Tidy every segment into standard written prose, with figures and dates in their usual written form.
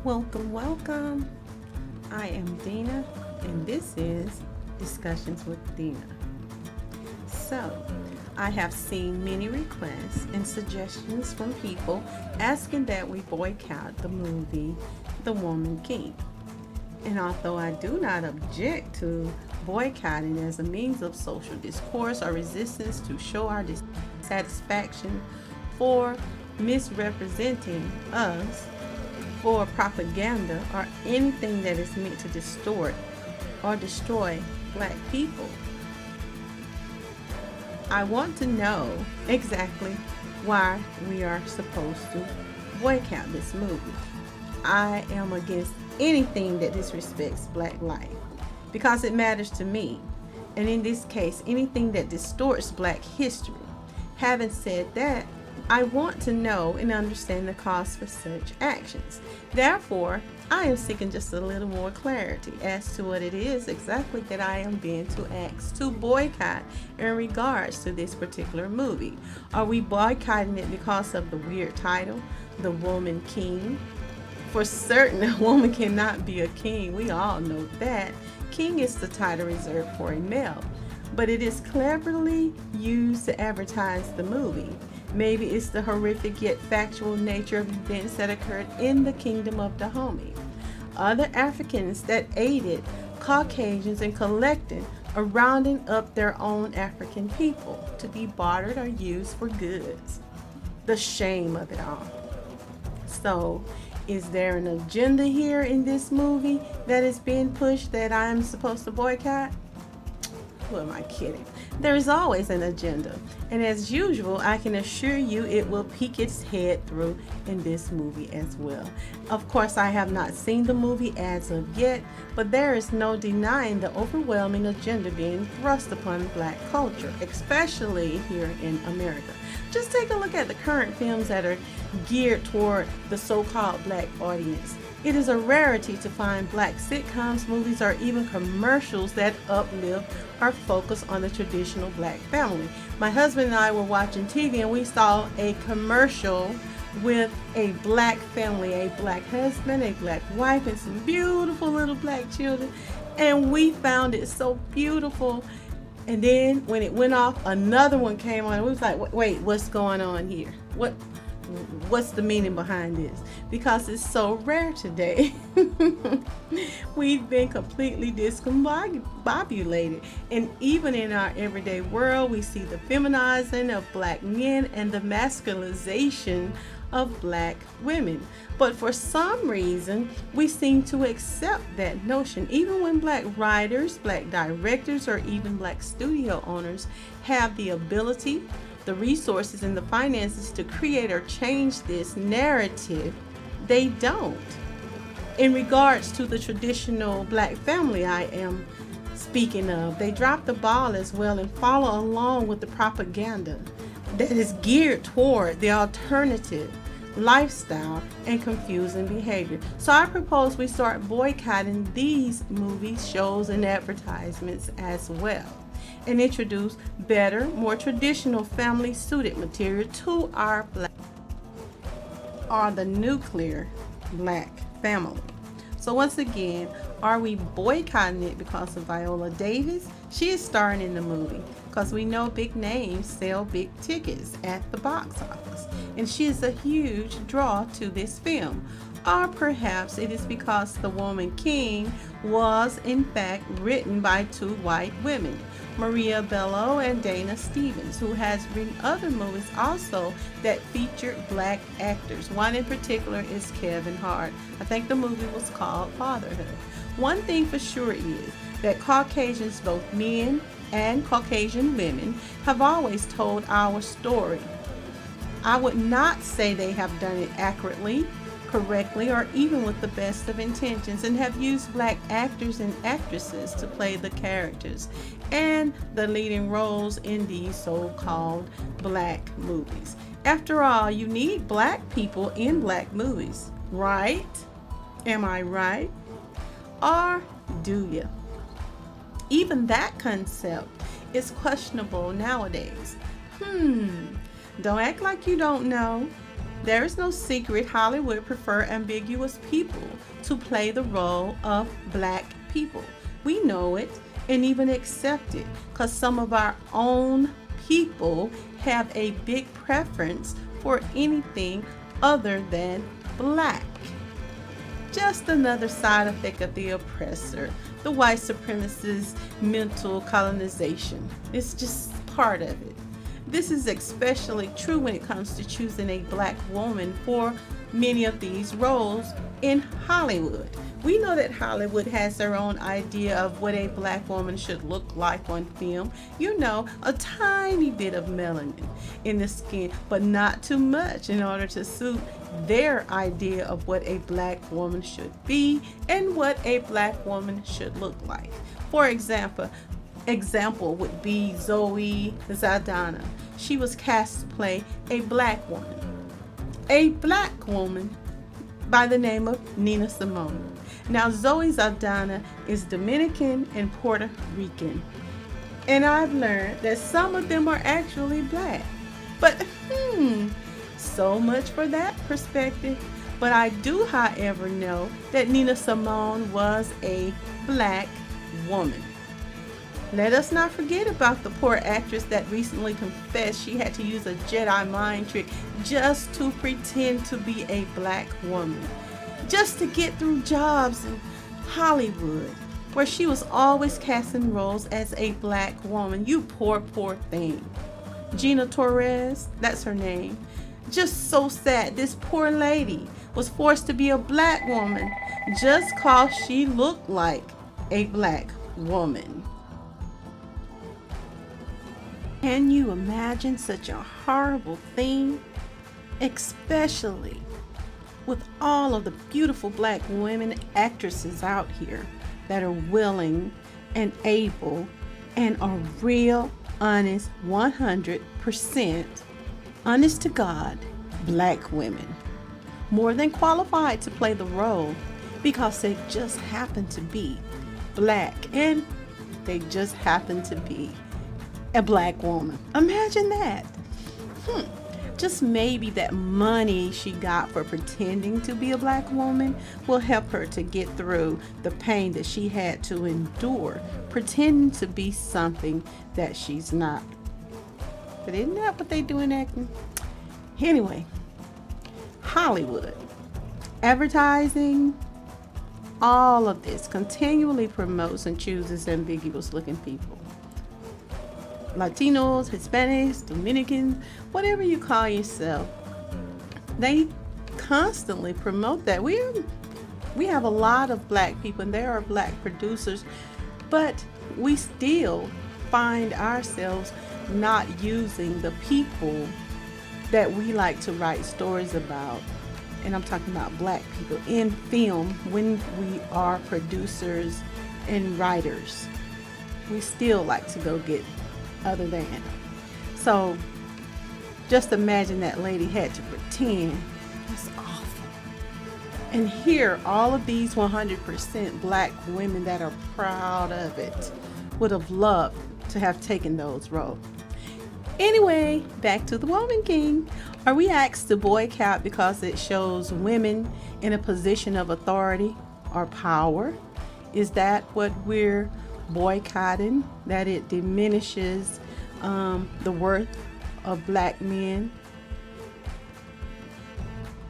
Welcome. I am Dena, and this is Discussions with Dena. So, I have seen many requests and suggestions from people asking that we boycott the movie The Woman King. And although I do not object to boycotting as a means of social discourse or resistance to show our dissatisfaction for misrepresenting us, for propaganda, or anything that is meant to distort or destroy black people, I want to know exactly why we are supposed to boycott this movie. I am against anything that disrespects black life because it matters to me. And in this case, anything that distorts black history. Having said that, I want to know and understand the cause for such actions. Therefore, I am seeking just a little more clarity as to what it is exactly that I am being asked to boycott in regards to this particular movie. Are we boycotting it because of the weird title, The Woman King? For certain, a woman cannot be a king. We all know that. King is the title reserved for a male, but it is cleverly used to advertise the movie. Maybe it's the horrific yet factual nature of events that occurred in the kingdom of Dahomey. Other Africans that aided Caucasians in collecting or rounding up their own African people to be bartered or used for goods. The shame of it all. So, is there an agenda here in this movie that is being pushed that I'm supposed to boycott? Who am I kidding? There is always an agenda, and as usual, I can assure you it will peek its head through in this movie as well. Of course, I have not seen the movie as of yet, but there is no denying the overwhelming agenda being thrust upon black culture, especially here in America. Just take a look at the current films that are geared toward the so-called black audience. It is a rarity to find black sitcoms, movies, or even commercials that uplift or focus on the traditional black family. My husband and I were watching TV and we saw a commercial with a black family, a black husband, a black wife, and some beautiful little black children. And we found it so beautiful. And then when it went off, another one came on and we was like, wait, what's going on here? What's the meaning behind this? Because it's so rare today. We've been completely discombobulated. And even in our everyday world, we see the feminizing of black men and the masculinization of black women. But for some reason, we seem to accept that notion, even when black writers, black directors, or even black studio owners have the ability, the resources, and the finances to create or change this narrative. They don't. In regards to the traditional black family I am speaking of, they drop the ball as well and follow along with the propaganda that is geared toward the alternative lifestyle and confusing behavior. So I propose we start boycotting these movies, shows, and advertisements as well, and introduce better, more traditional family-suited material to our black or the nuclear black family. So once again, are we boycotting it because of Viola Davis? She is starring in the movie because we know big names sell big tickets at the box office, and she is a huge draw to this film. Or perhaps it is because The Woman King was in fact written by two white women, Maria Bello and Dana Stevens, who has written other movies also that featured black actors. One in particular is Kevin Hart. I think the movie was called Fatherhood. One thing for sure is that Caucasians, both men and Caucasian women, have always told our story. I would not say they have done it accurately, correctly, or even with the best of intentions, and have used black actors and actresses to play the characters and the leading roles in these so-called black movies. After all, you need black people in black movies, right? Am I right? Or do you? Even that concept is questionable nowadays. Don't act like you don't know. There is no secret Hollywood prefer ambiguous people to play the role of black people. We know it and even accept it because some of our own people have a big preference for anything other than black. Just another side effect of the oppressor, the white supremacist mental colonization. It's just part of it. This is especially true when it comes to choosing a black woman for many of these roles in Hollywood. We know that Hollywood has their own idea of what a black woman should look like on film. You know, a tiny bit of melanin in the skin, but not too much in order to suit their idea of what a black woman should be and what a black woman should look like. For example would be Zoe Saldana. She was cast to play a black woman. A black woman by the name of Nina Simone. Now, Zoe Saldana is Dominican and Puerto Rican. And I've learned that some of them are actually black. But, so much for that perspective. But I do, however, know that Nina Simone was a black woman. Let us not forget about the poor actress that recently confessed she had to use a Jedi mind trick just to pretend to be a black woman, just to get through jobs in Hollywood, where she was always casting roles as a black woman. You poor thing. Gina Torres, that's her name. Just so sad. This poor lady was forced to be a black woman just cause she looked like a black woman. Can you imagine such a horrible thing? Especially with all of the beautiful black women actresses out here that are willing and able and are real, honest, 100% honest to God, black women. More than qualified to play the role because they just happen to be black and they just happen to be a black woman. Imagine that. Just maybe that money she got for pretending to be a black woman will help her to get through the pain that she had to endure pretending to be something that she's not. But isn't that what they do in acting? Anyway, Hollywood, advertising, all of this continually promotes and chooses ambiguous looking people. Latinos, Hispanics, Dominicans, whatever you call yourself, they constantly promote that. We have a lot of black people and there are black producers, but we still find ourselves not using the people that we like to write stories about, and I'm talking about black people in film when we are producers and writers. We still like to go get other than. So just imagine that lady had to pretend. That's awful. And here, all of these 100% black women that are proud of it would have loved to have taken those roles. Anyway, back to the Woman King. Are we asked to boycott because it shows women in a position of authority or power? Is that what we're boycotting? That it diminishes the worth of black men?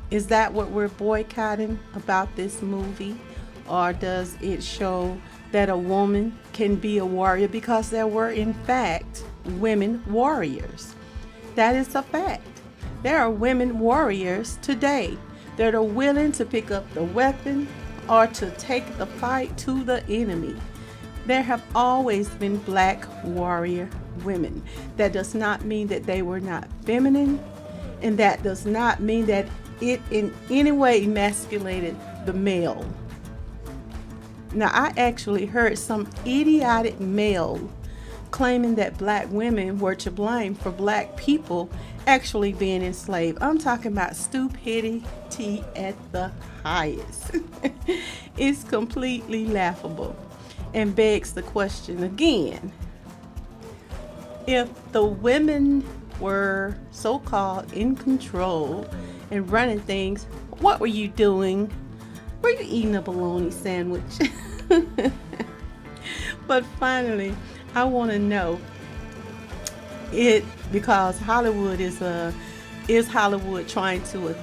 Is that what we're boycotting about this movie? Or does it show that a woman can be a warrior? Because there were in fact women warriors. That is a fact. There are women warriors today that are willing to pick up the weapon or to take the fight to the enemy. There have always been black warrior women. That does not mean that they were not feminine, and that does not mean that it in any way emasculated the male. Now, I actually heard some idiotic male claiming that black women were to blame for black people actually being enslaved. I'm talking about stupidity at the highest. It's completely laughable and begs the question again. If the women were so-called in control and running things, what were you doing? Were you eating a bologna sandwich? But finally, I want to know it, because Hollywood is Hollywood trying to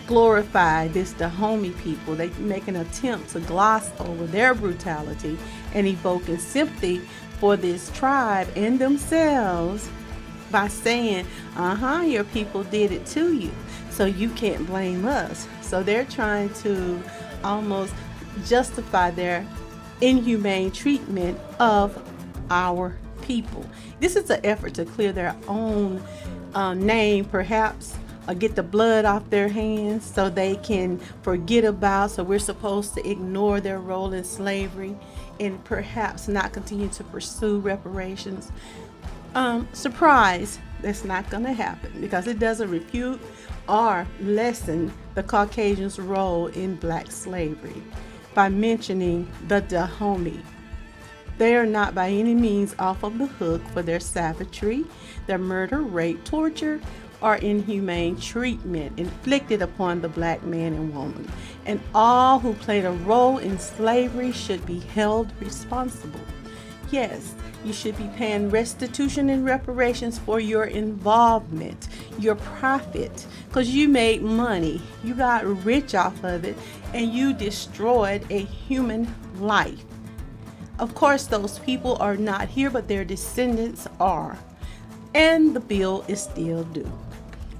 glorify this Dahomey people. They make an attempt to gloss over their brutality and evoking sympathy for this tribe and themselves by saying, your people did it to you, so you can't blame us. So they're trying to almost justify their inhumane treatment of our people. This is an effort to clear their own name, perhaps, or get the blood off their hands so they can forget about. So we're supposed to ignore their role in slavery and perhaps not continue to pursue reparations. Surprise, that's not going to happen, because it doesn't refute or lessen the Caucasians' role in black slavery by mentioning the Dahomey. They are not by any means off of the hook for their savagery, their murder, rape, torture, or inhumane treatment inflicted upon the black man and woman. And all who played a role in slavery should be held responsible. Yes, you should be paying restitution and reparations for your involvement, your profit, because you made money, you got rich off of it, and you destroyed a human life. Of course, those people are not here, but their descendants are, and the bill is still due.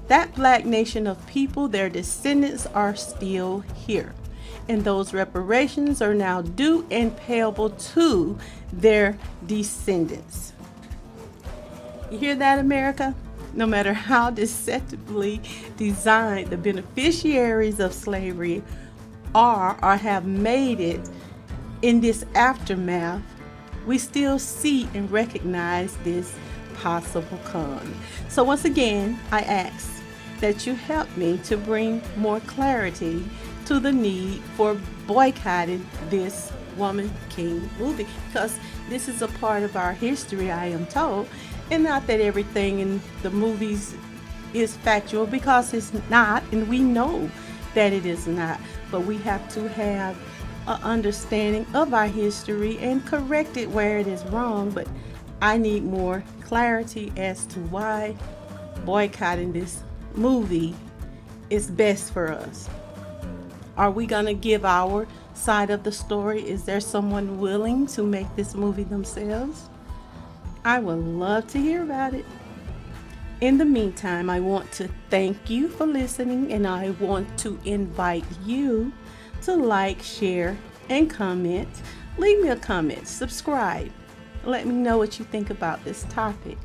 That black nation of people, their descendants are still here, and those reparations are now due and payable to their descendants. You hear that, America? No matter how deceptively designed the beneficiaries of slavery are or have made it in this aftermath, we still see and recognize this possible con. So once again, I ask that you help me to bring more clarity to the need for boycotting this Woman King movie, because this is a part of our history, I am told, and not that everything in the movies is factual, because it's not, and we know that it is not, but we have to have an understanding of our history and correct it where it is wrong. But I need more clarity as to why boycotting this movie is best for us. Are we going to give our side of the story? Is there someone willing to make this movie themselves? I would love to hear about it. In the meantime, I want to thank you for listening, and I want to invite you to like, share, and comment. Leave me a comment, subscribe. Let me know what you think about this topic.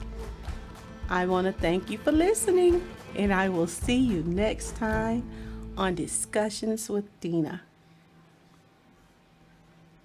I want to thank you for listening, and I will see you next time on Discussions with Dena.